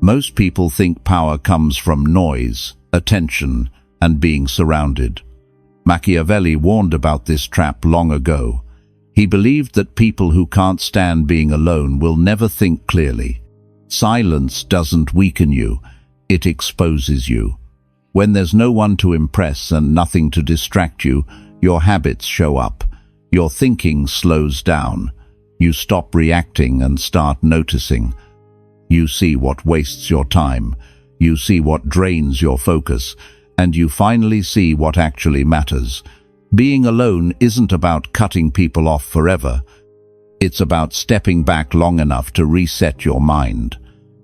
Most people think power comes from noise, attention, and being surrounded. Machiavelli warned about this trap long ago. He believed that people who can't stand being alone will never think clearly. Silence doesn't weaken you, it exposes you. When there's no one to impress and nothing to distract you, your habits show up. Your thinking slows down. You stop reacting and start noticing. You see what wastes your time. You see what drains your focus. And you finally see what actually matters. Being alone isn't about cutting people off forever. It's about stepping back long enough to reset your mind.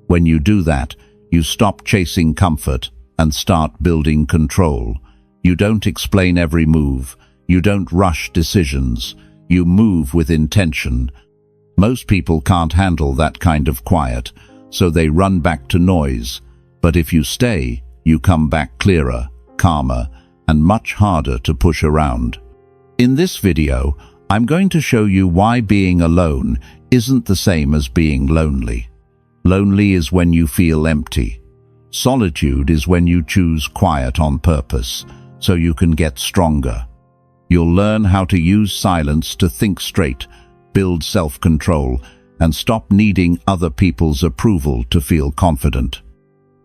When you do that, you stop chasing comfort and start building control. You don't explain every move. You don't rush decisions. You move with intention. Most people can't handle that kind of quiet, so they run back to noise. But if you stay, you come back clearer, calmer, and much harder to push around. In this video, I'm going to show you why being alone isn't the same as being lonely. Lonely is when you feel empty. Solitude is when you choose quiet on purpose, so you can get stronger. You'll learn how to use silence to think straight, build self-control, and stop needing other people's approval to feel confident.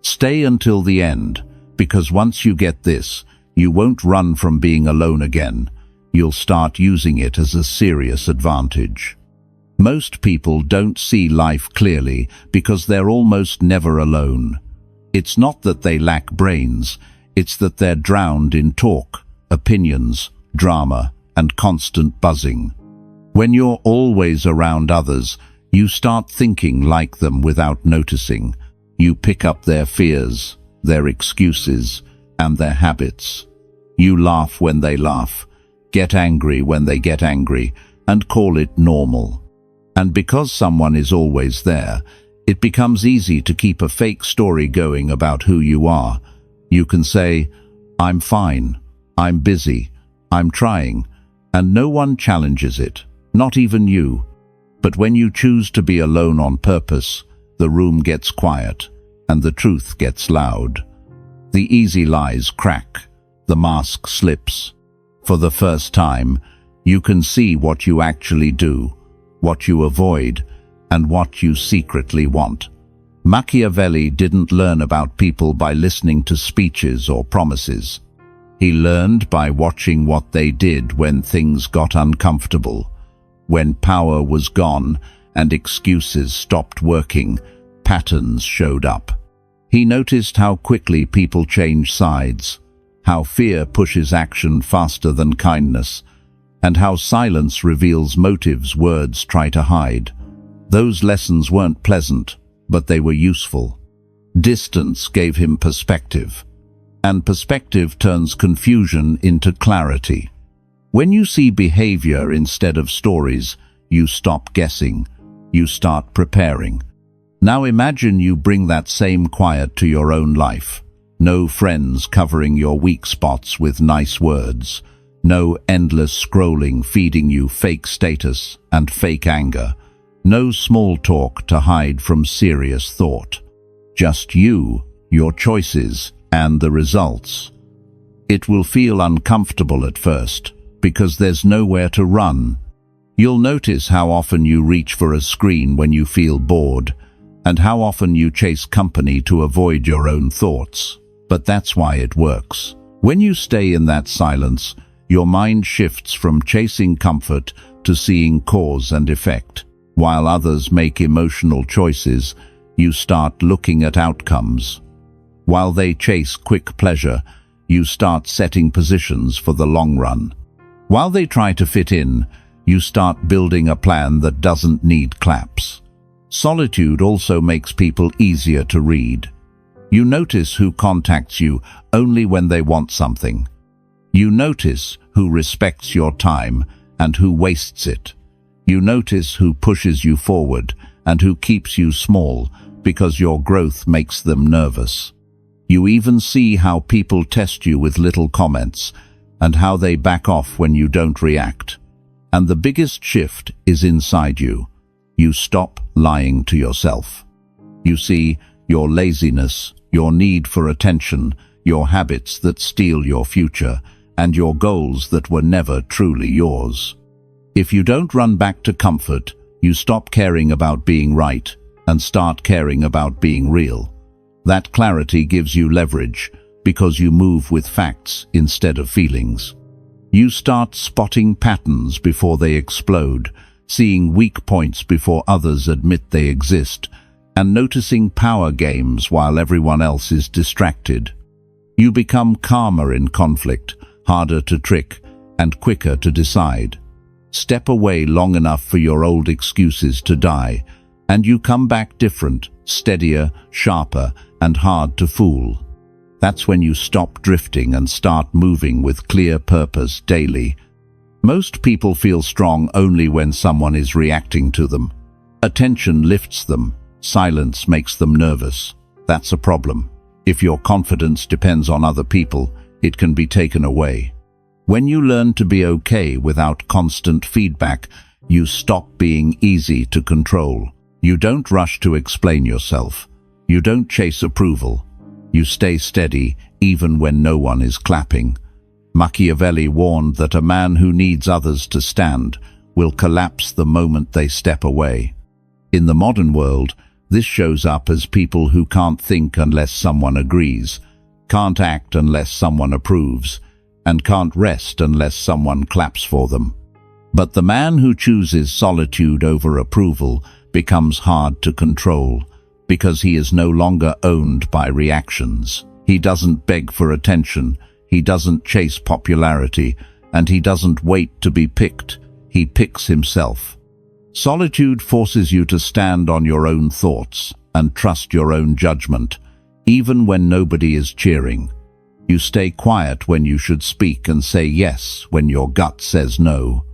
Stay until the end, because once you get this, you won't run from being alone again. You'll start using it as a serious advantage. Most people don't see life clearly because they're almost never alone. It's not that they lack brains, it's that they're drowned in talk, opinions, drama, and constant buzzing. When you're always around others, you start thinking like them without noticing. You pick up their fears, their excuses, and their habits. You laugh when they laugh, get angry when they get angry, and call it normal. And because someone is always there, it becomes easy to keep a fake story going about who you are. You can say, "I'm fine, I'm busy, I'm trying," and no one challenges it, not even you. But when you choose to be alone on purpose, the room gets quiet, and the truth gets loud. The easy lies crack, the mask slips. For the first time, you can see what you actually do, what you avoid, and what you secretly want. Machiavelli didn't learn about people by listening to speeches or promises. He learned by watching what they did when things got uncomfortable. When power was gone and excuses stopped working, patterns showed up. He noticed how quickly people change sides, how fear pushes action faster than kindness, and how silence reveals motives words try to hide. Those lessons weren't pleasant, but they were useful. Distance gave him perspective, and perspective turns confusion into clarity. When you see behavior instead of stories, you stop guessing, you start preparing. Now imagine you bring that same quiet to your own life. No friends covering your weak spots with nice words. No endless scrolling feeding you fake status and fake anger. No small talk to hide from serious thought. Just you, your choices, and the results. It will feel uncomfortable at first, because there's nowhere to run. You'll notice how often you reach for a screen when you feel bored, and how often you chase company to avoid your own thoughts. But that's why it works. When you stay in that silence, your mind shifts from chasing comfort to seeing cause and effect. While others make emotional choices, you start looking at outcomes. While they chase quick pleasure, you start setting positions for the long run. While they try to fit in, you start building a plan that doesn't need claps. Solitude also makes people easier to read. You notice who contacts you only when they want something. You notice who respects your time and who wastes it. You notice who pushes you forward and who keeps you small because your growth makes them nervous. You even see how people test you with little comments and how they back off when you don't react. And the biggest shift is inside you. You stop lying to yourself. You see, your laziness, your need for attention, your habits that steal your future, and your goals that were never truly yours. If you don't run back to comfort, you stop caring about being right and start caring about being real. That clarity gives you leverage because you move with facts instead of feelings. You start spotting patterns before they explode, seeing weak points before others admit they exist, and noticing power games while everyone else is distracted. You become calmer in conflict, harder to trick, and quicker to decide. Step away long enough for your old excuses to die, and you come back different, steadier, sharper, and hard to fool. That's when you stop drifting and start moving with clear purpose daily. Most people feel strong only when someone is reacting to them. Attention lifts them, silence makes them nervous. That's a problem. If your confidence depends on other people, it can be taken away. When you learn to be okay without constant feedback, you stop being easy to control. You don't rush to explain yourself. You don't chase approval. You stay steady even when no one is clapping. Machiavelli warned that a man who needs others to stand will collapse the moment they step away. In the modern world, this shows up as people who can't think unless someone agrees, can't act unless someone approves, and can't rest unless someone claps for them. But the man who chooses solitude over approval becomes hard to control, because he is no longer owned by reactions. He doesn't beg for attention, he doesn't chase popularity, and he doesn't wait to be picked. He picks himself. Solitude forces you to stand on your own thoughts and trust your own judgment, even when nobody is cheering. You stay quiet when you should speak and say yes when your gut says no.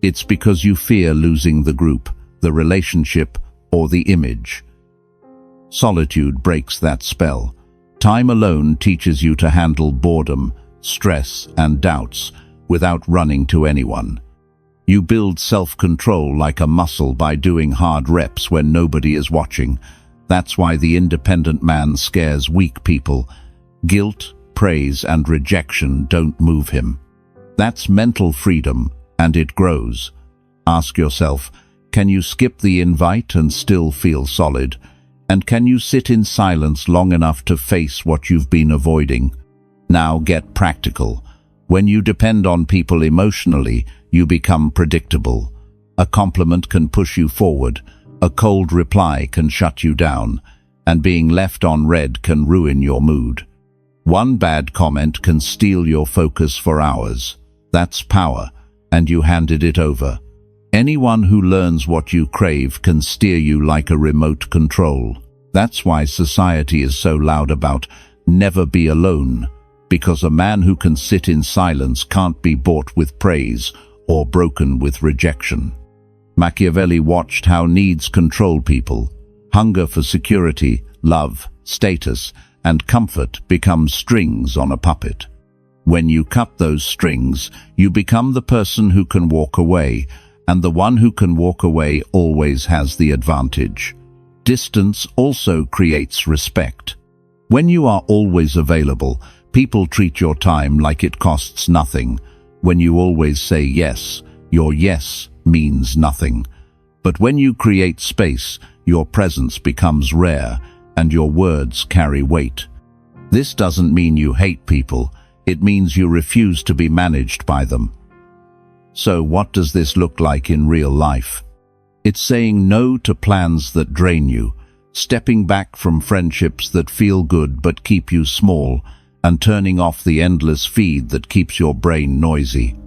It's because you fear losing the group, the relationship, or the image. Solitude breaks that spell. Time alone teaches you to handle boredom, stress, and doubts without running to anyone. You build self-control like a muscle by doing hard reps when nobody is watching. That's why the independent man scares weak people. Guilt, praise, and rejection don't move him. That's mental freedom, and it grows. Ask yourself, can you skip the invite and still feel solid? And can you sit in silence long enough to face what you've been avoiding? Now get practical. When you depend on people emotionally, you become predictable. A compliment can push you forward, a cold reply can shut you down, and being left on red can ruin your mood. One bad comment can steal your focus for hours. That's power, and you handed it over. Anyone who learns what you crave can steer you like a remote control. That's why society is so loud about never be alone, because a man who can sit in silence can't be bought with praise or broken with rejection. Machiavelli watched how needs control people. Hunger for security, love, status, and comfort become strings on a puppet. When you cut those strings, you become the person who can walk away, and the one who can walk away always has the advantage. Distance also creates respect. When you are always available, people treat your time like it costs nothing. When you always say yes, your yes means nothing. But when you create space, your presence becomes rare, and your words carry weight. This doesn't mean you hate people, it means you refuse to be managed by them. So what does this look like in real life? It's saying no to plans that drain you, stepping back from friendships that feel good but keep you small, and turning off the endless feed that keeps your brain noisy.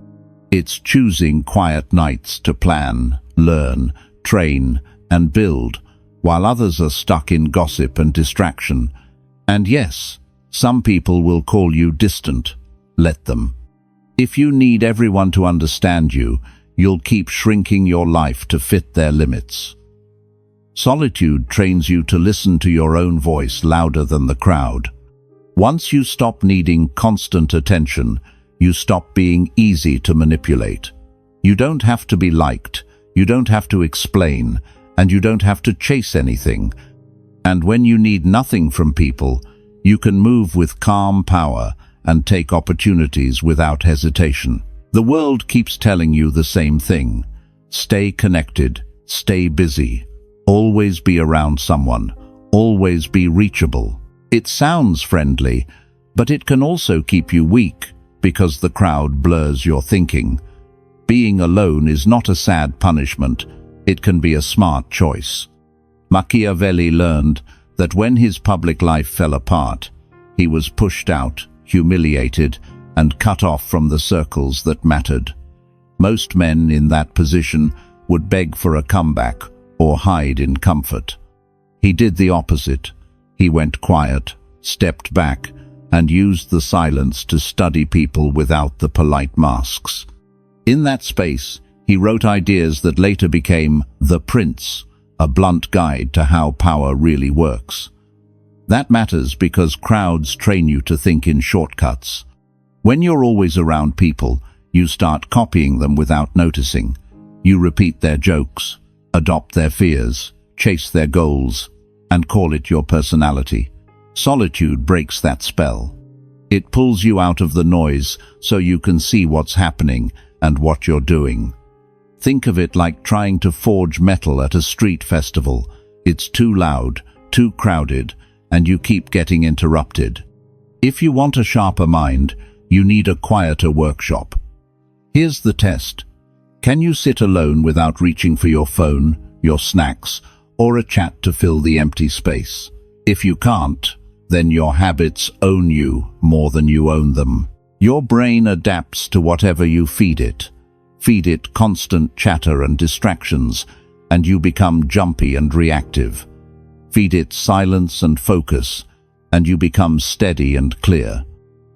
It's choosing quiet nights to plan, learn, train, and build, while others are stuck in gossip and distraction. And yes, some people will call you distant. Let them. If you need everyone to understand you, you'll keep shrinking your life to fit their limits. Solitude trains you to listen to your own voice louder than the crowd. Once you stop needing constant attention, you stop being easy to manipulate. You don't have to be liked, you don't have to explain, and you don't have to chase anything. And when you need nothing from people, you can move with calm power and take opportunities without hesitation. The world keeps telling you the same thing. Stay connected, stay busy, always be around someone, always be reachable. It sounds friendly, but it can also keep you weak because the crowd blurs your thinking. Being alone is not a sad punishment, it can be a smart choice. Machiavelli learned that when his public life fell apart, he was pushed out, humiliated, and cut off from the circles that mattered. Most men in that position would beg for a comeback or hide in comfort. He did the opposite. He went quiet, stepped back, and used the silence to study people without the polite masks. In that space, he wrote ideas that later became The Prince, a blunt guide to how power really works. That matters because crowds train you to think in shortcuts. When you're always around people, you start copying them without noticing. You repeat their jokes, adopt their fears, chase their goals, and call it your personality. Solitude breaks that spell. It pulls you out of the noise so you can see what's happening and what you're doing. Think of it like trying to forge metal at a street festival. It's too loud, too crowded, and you keep getting interrupted. If you want a sharper mind, you need a quieter workshop. Here's the test. Can you sit alone without reaching for your phone, your snacks, or a chat to fill the empty space? If you can't, then your habits own you more than you own them. Your brain adapts to whatever you feed it. Feed it constant chatter and distractions, and you become jumpy and reactive. Feed it silence and focus, and you become steady and clear.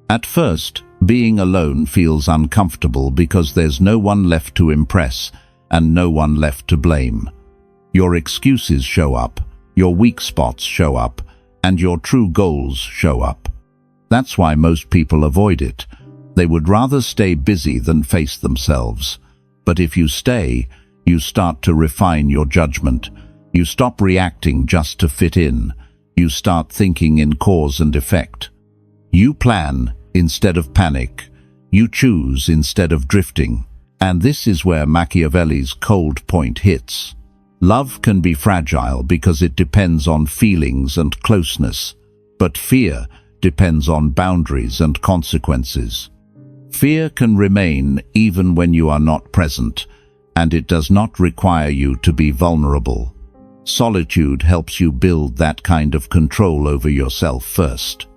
At first, being alone feels uncomfortable because there's no one left to impress and no one left to blame. Your excuses show up, your weak spots show up, and your true goals show up. That's why most people avoid it. They would rather stay busy than face themselves. But if you stay, you start to refine your judgment. You stop reacting just to fit in. You start thinking in cause and effect. You plan instead of panic. You choose instead of drifting. And this is where Machiavelli's cold point hits. Love can be fragile because it depends on feelings and closeness, but fear depends on boundaries and consequences. Fear can remain even when you are not present, and it does not require you to be vulnerable. Solitude helps you build that kind of control over yourself first.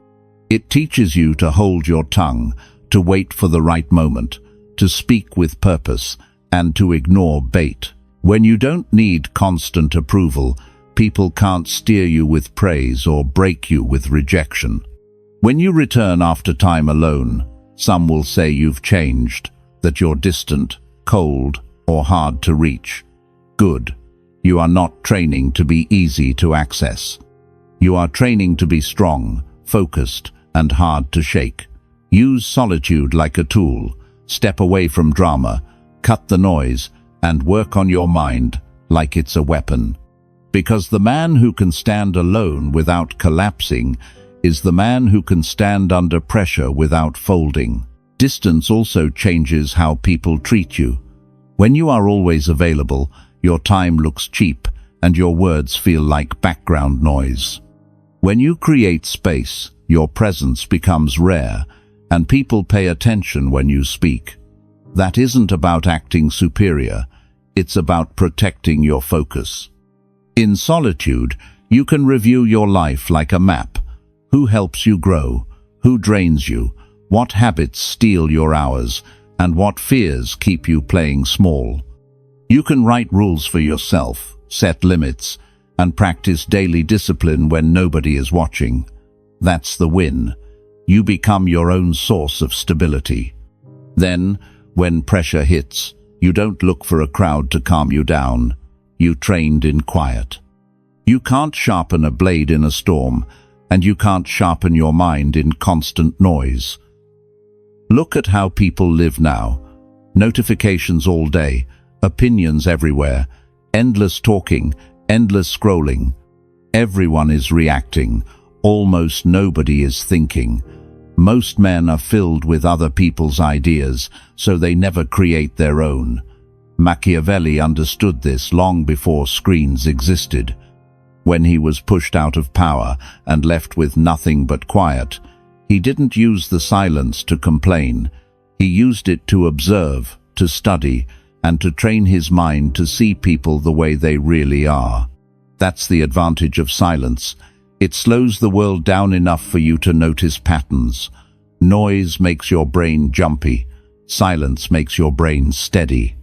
It teaches you to hold your tongue, to wait for the right moment, to speak with purpose, and to ignore bait. When you don't need constant approval, people can't steer you with praise or break you with rejection. When you return after time alone, some will say you've changed, that you're distant, cold, or hard to reach. Good. You are not training to be easy to access. You are training to be strong, focused, and hard to shake. Use solitude like a tool. Step away from drama, cut the noise, and work on your mind like it's a weapon. Because the man who can stand alone without collapsing is the man who can stand under pressure without folding. Distance also changes how people treat you. When you are always available, your time looks cheap and your words feel like background noise. When you create space, your presence becomes rare and people pay attention when you speak. That isn't about acting superior, it's about protecting your focus. In solitude, you can review your life like a map. Who helps you grow? Who drains you? What habits steal your hours? And what fears keep you playing small? You can write rules for yourself, set limits, and practice daily discipline when nobody is watching. That's the win. You become your own source of stability. Then, when pressure hits, you don't look for a crowd to calm you down. You trained in quiet. You can't sharpen a blade in a storm, and you can't sharpen your mind in constant noise. Look at how people live now. Notifications all day, opinions everywhere, endless talking, endless scrolling. Everyone is reacting. Almost nobody is thinking. Most men are filled with other people's ideas, so they never create their own. Machiavelli understood this long before screens existed. When he was pushed out of power and left with nothing but quiet, he didn't use the silence to complain. He used it to observe, to study, and to train his mind to see people the way they really are. That's the advantage of silence. It slows the world down enough for you to notice patterns. Noise makes your brain jumpy. Silence makes your brain steady.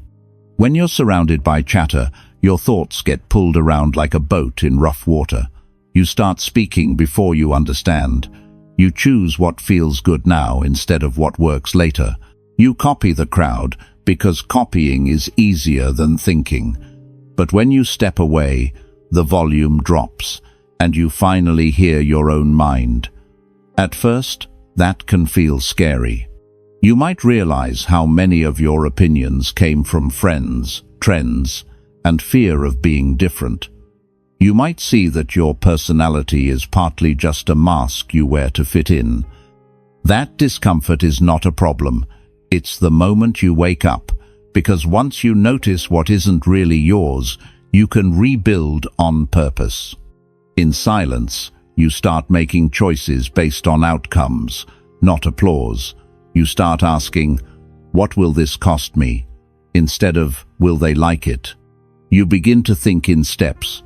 When you're surrounded by chatter, your thoughts get pulled around like a boat in rough water. You start speaking before you understand. You choose what feels good now instead of what works later. You copy the crowd because copying is easier than thinking. But when you step away, the volume drops, and you finally hear your own mind. At first, that can feel scary. You might realize how many of your opinions came from friends, trends, and fear of being different. You might see that your personality is partly just a mask you wear to fit in. That discomfort is not a problem. It's the moment you wake up, because once you notice what isn't really yours, you can rebuild on purpose. In silence, you start making choices based on outcomes, not applause. You start asking, what will this cost me? Instead of, will they like it? You begin to think in steps.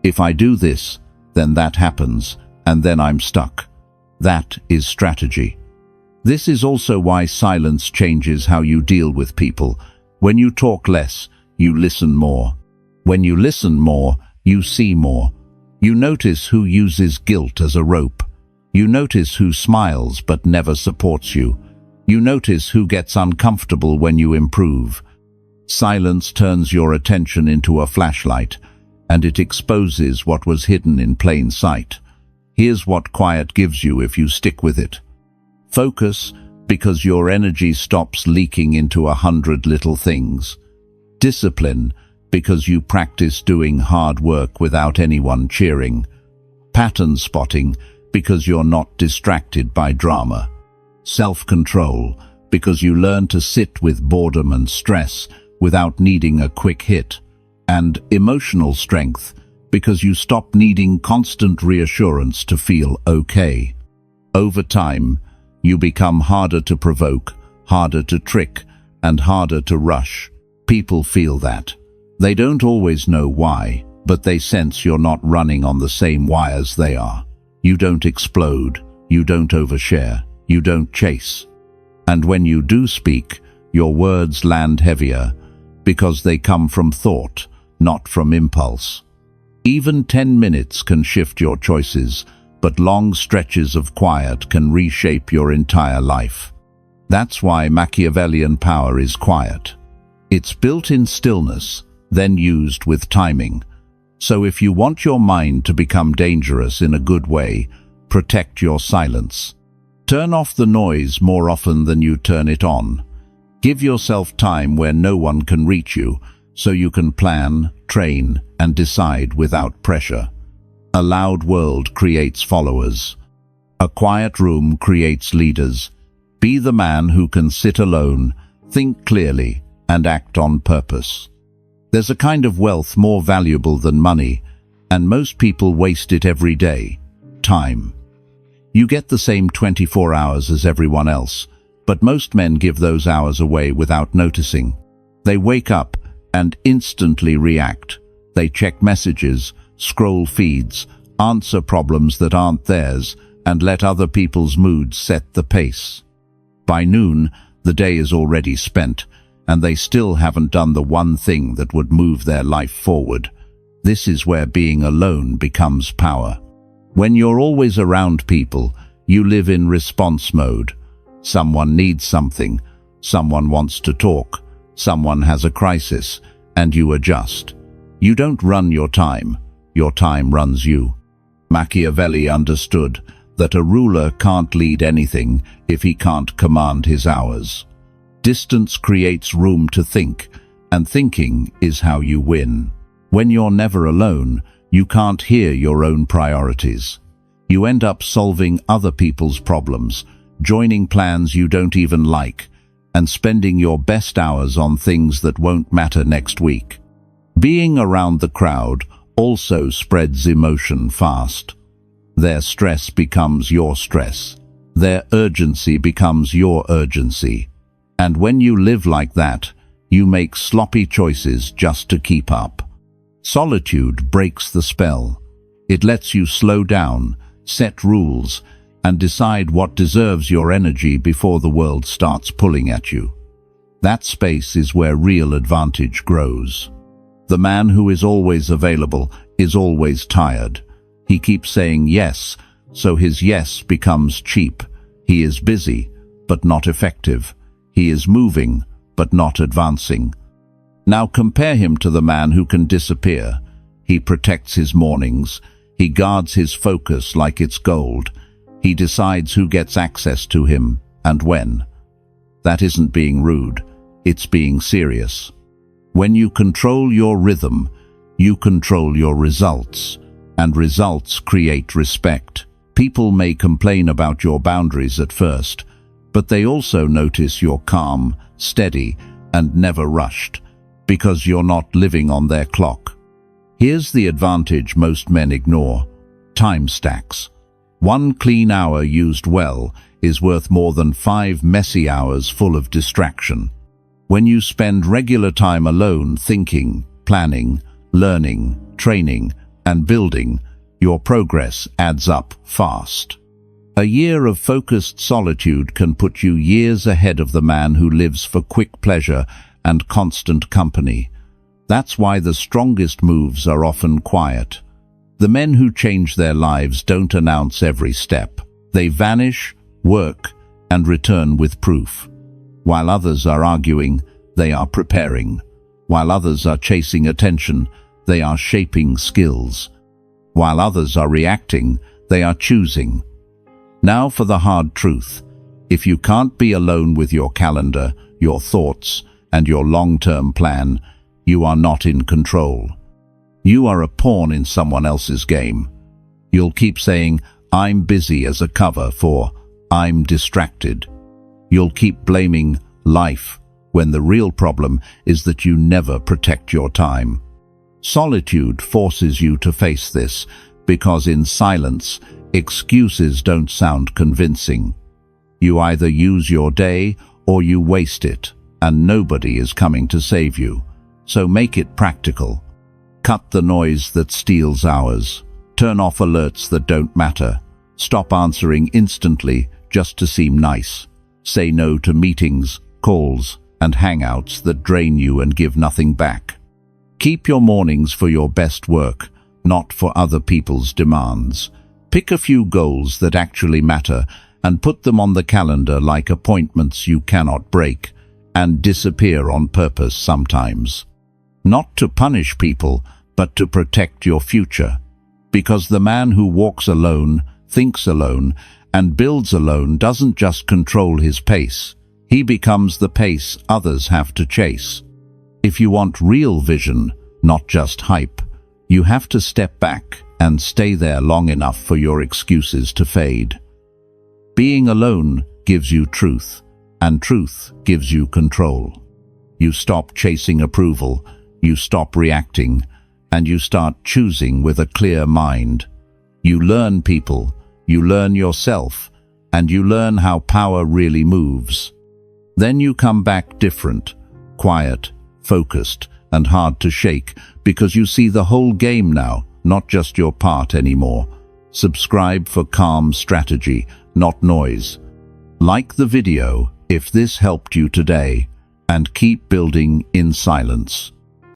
If I do this, then that happens, and then I'm stuck. That is strategy. This is also why silence changes how you deal with people. When you talk less, you listen more. When you listen more, you see more. You notice who uses guilt as a rope. You notice who smiles but never supports you. You notice who gets uncomfortable when you improve. Silence turns your attention into a flashlight, and it exposes what was hidden in plain sight. Here's what quiet gives you if you stick with it. Focus, because your energy stops leaking into 100 little things. Discipline, because you practice doing hard work without anyone cheering. Pattern spotting, because you're not distracted by drama. Self-control, because you learn to sit with boredom and stress without needing a quick hit. And emotional strength, because you stop needing constant reassurance to feel okay. Over time, you become harder to provoke, harder to trick, and harder to rush. People feel that. They don't always know why, but they sense you're not running on the same wires they are. You don't explode, you don't overshare, you don't chase. And when you do speak, your words land heavier, because they come from thought, not from impulse. Even 10 minutes can shift your choices, but long stretches of quiet can reshape your entire life. That's why Machiavellian power is quiet. It's built in stillness, then used with timing. So if you want your mind to become dangerous in a good way, protect your silence. Turn off the noise more often than you turn it on. Give yourself time where no one can reach you, so you can plan, train, and decide without pressure. A loud world creates followers. A quiet room creates leaders. Be the man who can sit alone, think clearly, and act on purpose. There's a kind of wealth more valuable than money, and most people waste it every day: time. You get the same 24 hours as everyone else, but most men give those hours away without noticing. They wake up and instantly react. They check messages, scroll feeds, answer problems that aren't theirs, and let other people's moods set the pace. By noon, the day is already spent, and they still haven't done the one thing that would move their life forward. This is where being alone becomes power. When you're always around people, you live in response mode. Someone needs something, someone wants to talk, someone has a crisis, and you adjust. You don't run your time runs you. Machiavelli understood that a ruler can't lead anything if he can't command his hours. Distance creates room to think, and thinking is how you win. When you're never alone, You can't hear your own priorities. You end up solving other people's problems, joining plans you don't even like, and spending your best hours on things that won't matter next week. Being around the crowd also spreads emotion fast. Their stress becomes your stress. Their urgency becomes your urgency. And when you live like that, you make sloppy choices just to keep up. Solitude breaks the spell. It lets you slow down, set rules, and decide what deserves your energy before the world starts pulling at you. That space is where real advantage grows. The man who is always available is always tired. He keeps saying yes, so his yes becomes cheap. He is busy, but not effective. He is moving, but not advancing. Now compare him to the man who can disappear. He protects his mornings. He guards his focus like it's gold. He decides who gets access to him and when. That isn't being rude. It's being serious. When you control your rhythm, you control your results, and results create respect. People may complain about your boundaries at first, but they also notice you're calm, steady, and never rushed, because you're not living on their clock. Here's the advantage most men ignore: time stacks. 1 clean hour used well is worth more than 5 messy hours full of distraction. When you spend regular time alone thinking, planning, learning, training, and building, your progress adds up fast. A year of focused solitude can put you years ahead of the man who lives for quick pleasure and constant company. That's why the strongest moves are often quiet. The men who change their lives don't announce every step. They vanish, work, and return with proof. While others are arguing, they are preparing. While others are chasing attention, they are shaping skills. While others are reacting, they are choosing. Now for the hard truth. If you can't be alone with your calendar, your thoughts, and your long-term plan, you are not in control. You are a pawn in someone else's game. You'll keep saying, "I'm busy" as a cover for "I'm distracted." You'll keep blaming life when the real problem is that you never protect your time. Solitude forces you to face this, because in silence, excuses don't sound convincing. You either use your day or you waste it, and nobody is coming to save you. So make it practical. Cut the noise that steals hours. Turn off alerts that don't matter. Stop answering instantly just to seem nice. Say no to meetings, calls, and hangouts that drain you and give nothing back. Keep your mornings for your best work, not for other people's demands. Pick a few goals that actually matter and put them on the calendar like appointments you cannot break, and disappear on purpose sometimes. Not to punish people, but to protect your future. Because the man who walks alone, thinks alone, and builds alone doesn't just control his pace. He becomes the pace others have to chase. If you want real vision, not just hype, you have to step back and stay there long enough for your excuses to fade. Being alone gives you truth, and truth gives you control. You stop chasing approval, you stop reacting, and you start choosing with a clear mind. You learn people, you learn yourself, and you learn how power really moves. Then you come back different, quiet, focused, and hard to shake, because you see the whole game now, not just your part anymore. Subscribe for calm strategy, not noise. Like the video if this helped you today, and keep building in silence.